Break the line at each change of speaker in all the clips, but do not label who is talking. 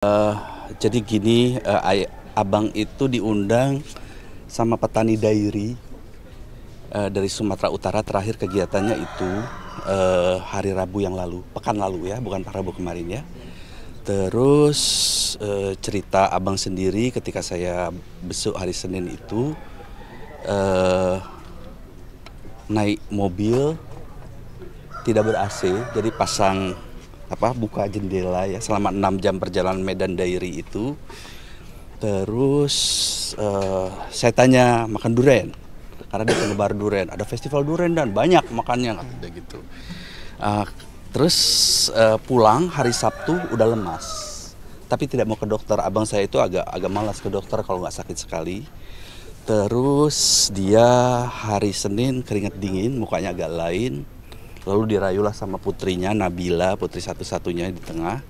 Eh, jadi gini, abang itu diundang sama petani dairi dari Sumatera Utara. Terakhir kegiatannya itu hari Rabu yang lalu, pekan lalu ya, bukan Rabu kemarin ya. Terus cerita abang sendiri ketika saya besok hari Senin itu naik mobil tidak ber-AC, jadi pasang buka jendela ya selama 6 jam perjalanan Medan Dairi itu. Terus saya tanya makan durian karena dia penggemar durian, ada festival durian dan banyak makannya katanya gitu. Terus pulang hari Sabtu udah lemas, tapi tidak mau ke dokter. Abang saya itu agak malas ke dokter kalau nggak sakit sekali. Terus dia hari Senin keringat dingin, mukanya agak lain. Lalu dirayulah sama putrinya Nabila, putri satu-satunya di tengah.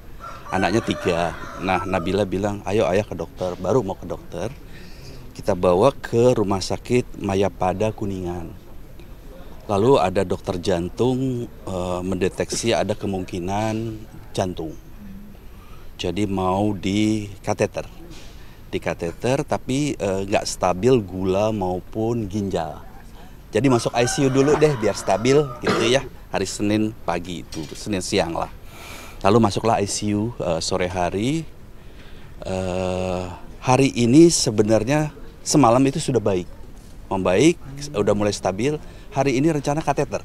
Anaknya 3. Nah, Nabila bilang, ayo ayah ke dokter. Baru mau ke dokter, kita bawa ke rumah sakit Mayapada Kuningan. Lalu ada dokter jantung mendeteksi ada kemungkinan jantung. Jadi mau di kateter. Tapi nggak stabil gula maupun ginjal. Jadi masuk ICU dulu deh biar stabil gitu ya. Hari Senin pagi itu, Senin siang lah. Lalu masuklah ICU sore hari. Hari ini sebenarnya semalam itu sudah membaik, udah mulai stabil. Hari ini rencana kateter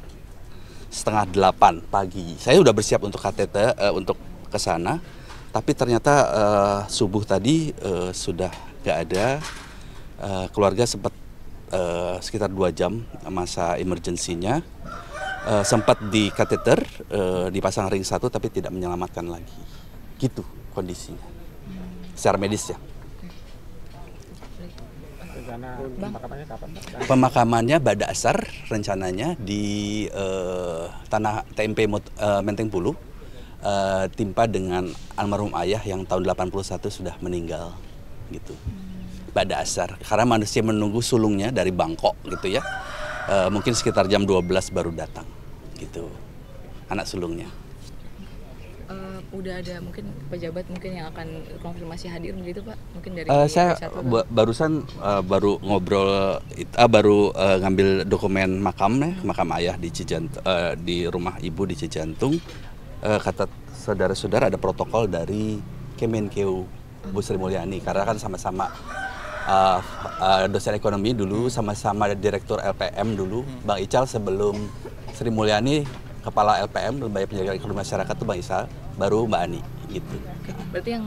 7:30 pagi. Saya udah bersiap untuk kateter, untuk ke sana. Tapi ternyata subuh tadi sudah nggak ada. Keluarga sempat sekitar 2 jam masa emergensinya. Sempat di kateter, dipasang ring 1 tapi tidak menyelamatkan lagi. Gitu kondisinya. Secara medis ya.
Rencana pemakamannya kapan, Pak?
Pemakamannya pada asar rencananya di tanah TMP Menteng Pulu, timpa dengan almarhum ayah yang tahun 81 sudah meninggal gitu. Pada asar, karena manusia menunggu sulungnya dari Bangkok gitu ya. Mungkin sekitar jam 12 baru datang gitu anak sulungnya.
Udah ada mungkin pejabat mungkin yang akan konfirmasi hadir begitu Pak, mungkin dari
Saya barusan baru ngobrol baru ngambil dokumen makam ayah di di rumah ibu di Cijantung. Kata saudara-saudara ada protokol dari Kemenkeu Bu Sri Mulyani karena kan sama-sama dosen ekonomi dulu, sama-sama direktur LPM dulu. Bang Ical sebelum Sri Mulyani kepala LPM, Lembaga Penjagaan Ekonomi Masyarakat itu Bang Ical, baru Mbak Ani gitu.
Berarti yang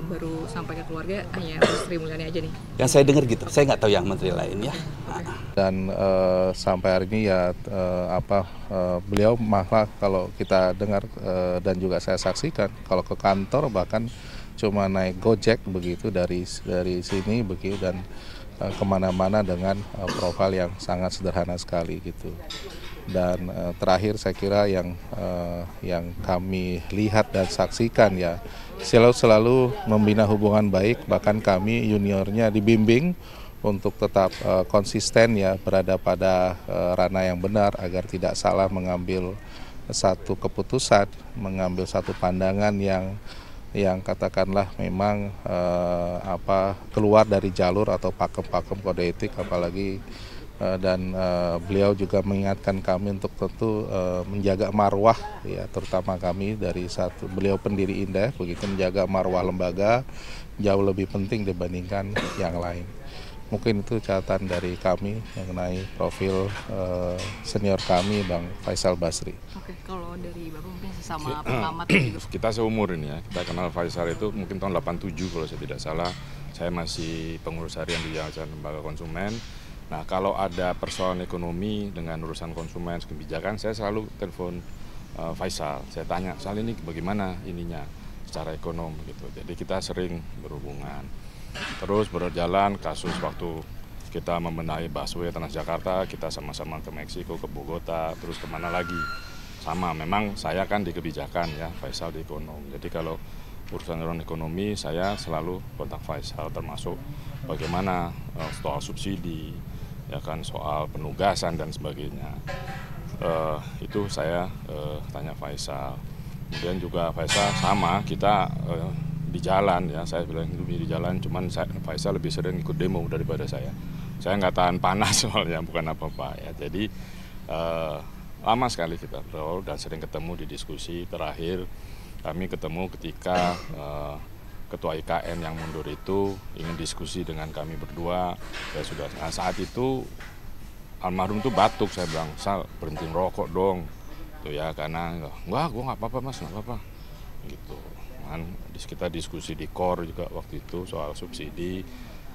baru sampai ke keluarga hanya Bu Sri Mulyani aja nih? Yang
saya dengar gitu, saya nggak tahu yang menteri lain ya.
Dan sampai hari ini ya beliau malah kalau kita dengar dan juga saya saksikan kalau ke kantor bahkan cuma naik Gojek begitu dari sini begitu dan kemana-mana dengan profil yang sangat sederhana sekali gitu. Dan terakhir saya kira yang kami lihat dan saksikan ya selalu membina hubungan baik, bahkan kami juniornya dibimbing untuk tetap konsisten ya berada pada ranah yang benar agar tidak salah mengambil satu keputusan, mengambil satu pandangan yang katakanlah memang keluar dari jalur atau pakem-pakem kode etik apalagi. Dan beliau juga mengingatkan kami untuk tentu menjaga marwah ya terutama kami dari beliau pendiri Indef begitu, menjaga marwah lembaga jauh lebih penting dibandingkan yang lain. Mungkin itu catatan dari kami mengenai profil senior kami Bang Faisal Basri.
Oke, kalau dari Bapak mungkin sesama pengamat juga.
Kita seumur ini ya, kita kenal Faisal itu mungkin tahun 87 kalau saya tidak salah. Saya masih pengurus harian di Yayasan Lembaga Konsumen. Nah, kalau ada persoalan ekonomi dengan urusan konsumen, kebijakan, saya selalu telepon Faisal. Saya tanya, soal ini bagaimana ininya secara ekonomi gitu. Jadi kita sering berhubungan. Terus berjalan kasus waktu kita membenahi busway Transjakarta, kita sama-sama ke Meksiko, ke Bogota, terus kemana lagi. Sama, memang saya kan di kebijakan ya, Faisal di ekonomi. Jadi kalau urusan ekonomi saya selalu kontak Faisal, termasuk bagaimana soal subsidi, ya kan soal penugasan dan sebagainya. Itu saya tanya Faisal. Kemudian juga Faisal sama kita di jalan ya, saya bilang lebih di jalan, cuman Faisal lebih sering ikut demo daripada saya nggak tahan panas soalnya, bukan apa-apa ya. Jadi lama sekali kita bergaul dan sering ketemu di diskusi. Terakhir kami ketemu ketika Ketua IKN yang mundur itu ingin diskusi dengan kami berdua. Ya sudah, nah, saat itu almarhum tuh batuk, saya bilang, Sal, berhenti rokok dong, tuh ya, karena enggak, gue nggak apa-apa mas, nggak apa-apa, gitu. Kan kita diskusi di KOR juga waktu itu soal subsidi,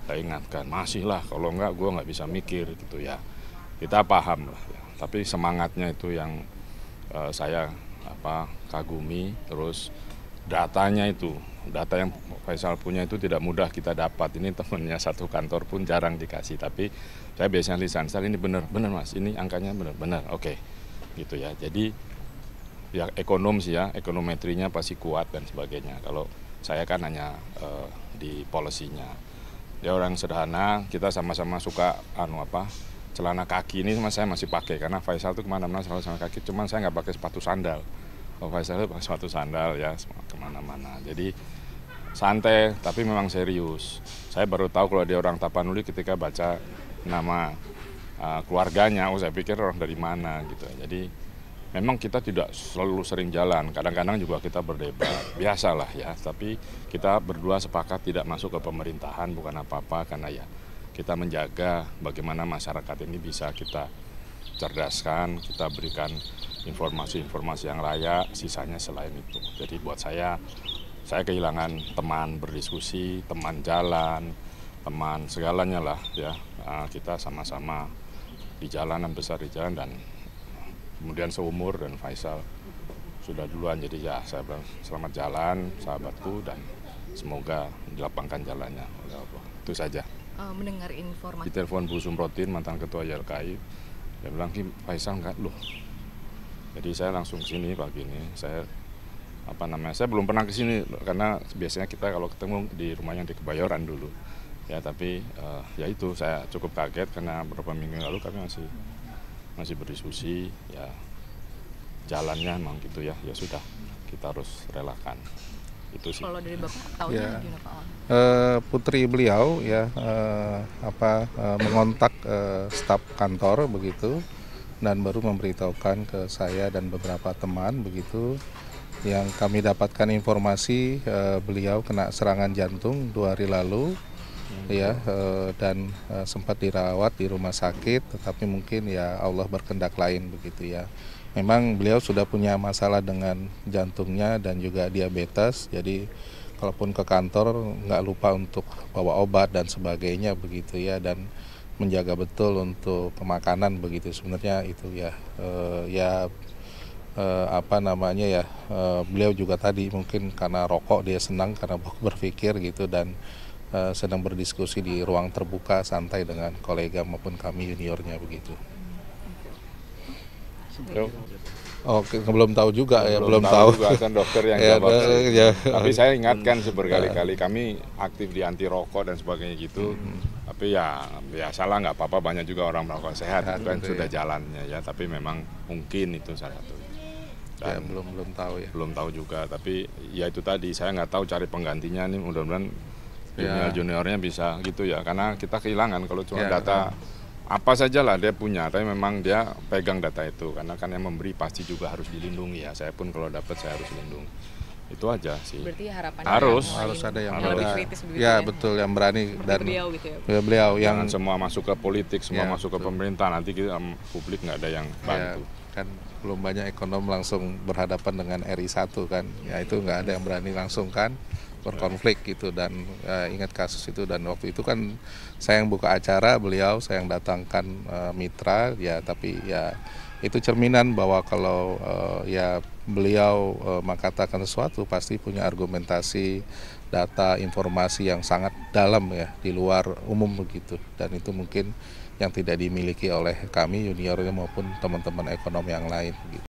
saya ingatkan masih lah, kalau enggak gue nggak bisa mikir, gitu ya. Kita paham lah, ya. Tapi semangatnya itu yang saya kagumi. Terus datanya itu, data yang Faisal punya itu tidak mudah kita dapat. Ini temennya satu kantor pun jarang dikasih, tapi saya biasanya lisan, ini benar mas, ini angkanya benar, oke, gitu ya. Jadi ya ekonom sih ya, ekonometrinya pasti kuat dan sebagainya. Kalau saya kan hanya di polisinya. Dia orang sederhana, kita sama-sama suka celana kaki ini saya masih pakai, karena Faisal tuh kemana-mana selalu celana kaki, cuman saya nggak pakai sepatu sandal. Kalau Faisal pakai sepatu sandal ya kemana-mana. Jadi santai tapi memang serius. Saya baru tahu kalau dia orang Tapanuli ketika baca nama keluarganya. Saya pikir orang dari mana gitu. Jadi memang kita tidak selalu sering jalan. Kadang-kadang juga kita berdebat, biasalah ya. Tapi kita berdua sepakat tidak masuk ke pemerintahan, bukan apa-apa, karena ya kita menjaga bagaimana masyarakat ini bisa kita cerdaskan, kita berikan informasi-informasi yang layak, sisanya selain itu. Jadi buat saya kehilangan teman berdiskusi, teman jalan, teman segalanya lah ya. Kita sama-sama di jalanan, besar di jalan, dan kemudian seumur, dan Faisal sudah duluan. Jadi ya saya bilang selamat jalan sahabatku, dan semoga dilapangkan jalannya oleh Allah. Itu saja.
Mendengar informasi.
Di telepon Bu Sumrotin, mantan ketua YLKI, dia bilang, Faisal enggak loh. Jadi saya langsung kesini pagi ini. Saya belum pernah kesini karena biasanya kita kalau ketemu di rumahnya di Kebayoran dulu. Ya tapi ya itu saya cukup kaget karena beberapa minggu lalu kami masih berdiskusi, ya jalannya memang gitu ya. Ya sudah, kita harus relakan. Itu sih.
Kalau dari Bapak tahu
Ya.
gimana Pak?
Putri beliau ya mengontak staf kantor begitu, dan baru memberitahukan ke saya dan beberapa teman begitu. Yang kami dapatkan informasi beliau kena serangan jantung 2 hari lalu ya, dan sempat dirawat di rumah sakit, tetapi mungkin ya Allah berkehendak lain begitu ya. Memang beliau sudah punya masalah dengan jantungnya dan juga diabetes, jadi kalaupun ke kantor nggak lupa untuk bawa obat dan sebagainya begitu ya, dan menjaga betul untuk makanan begitu. Sebenarnya itu ya beliau juga tadi mungkin karena rokok dia senang, karena berpikir gitu, dan sedang berdiskusi di ruang terbuka santai dengan kolega maupun kami juniornya begitu. Oke, belum tahu juga ya, belum tahu
juga kan dokter yang
ya,
jawab.
ya.
Tapi saya ingatkan berkali-kali, kami aktif di anti rokok dan sebagainya gitu. Tapi ya biasalah, nggak apa-apa, banyak juga orang merokok sehat, itu kan sudah jalannya ya. Tapi memang mungkin itu salah satu.
Ya, belum tahu ya.
Belum tahu juga, tapi ya itu tadi, saya nggak tahu cari penggantinya nih, mudah-mudahan junior-juniornya bisa gitu ya, karena kita kehilangan kalau cuma data apa saja lah dia punya, tapi memang dia pegang data itu, karena kan yang memberi pasti juga harus dilindungi ya. Saya pun kalau dapat saya harus lindungi. Itu aja sih.
Berarti harapannya
harus ada yang
lebih
berani.
kritis begitu
Ya betul, yang berani, dan
beliau gitu ya.
beliau
Jangan
yang
semua masuk ke politik, semua
Ya,
masuk ke pemerintah, nanti kita publik nggak ada yang bantu.
kan belum banyak ekonom langsung berhadapan dengan RI1 kan, ya itu nggak ada yang berani langsung kan berkonflik gitu. Dan ingat kasus itu, dan waktu itu kan saya yang buka acara, beliau saya yang datangkan mitra ya. Tapi ya itu cerminan bahwa kalau ya beliau mengatakan sesuatu pasti punya argumentasi, data, informasi yang sangat dalam ya, di luar umum begitu. Dan itu mungkin yang tidak dimiliki oleh kami juniornya maupun teman-teman ekonom yang lain gitu.